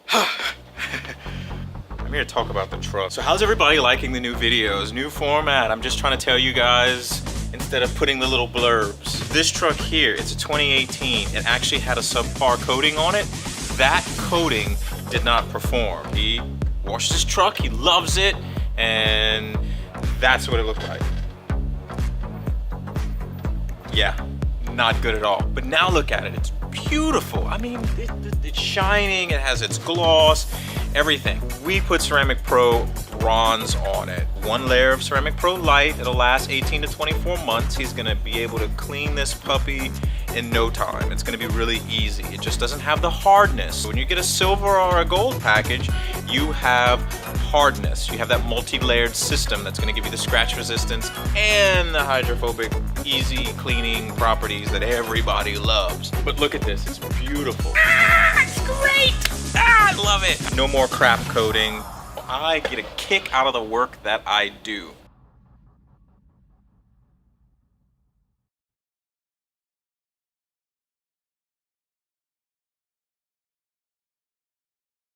I'm here to talk about the truck. So how's everybody liking the new videos? New format. I'm just trying to tell you guys instead of putting the little blurbs. This truck here, it's a 2018. It actually had a subpar coating on it. That coating did not perform. He washed his truck, he loves it, and that's what it looked like. Yeah, not good at all. But now look at it, it's beautiful. I mean, it's shining, it has its gloss, everything. We put Ceramic Pro bronze on it. One layer of Ceramic Pro Light, it'll last 18 to 24 months. He's gonna be able to clean this puppy in no time. It's gonna be really easy. It just doesn't have the hardness. When you get a silver or a gold package, you have hardness. You have that multi-layered system that's gonna give you the scratch resistance and the hydrophobic, easy cleaning properties that everybody loves. But look at this, it's beautiful. Ah, it's great! Ah, I love it! No more crap coating. I get a kick out of the work that I do.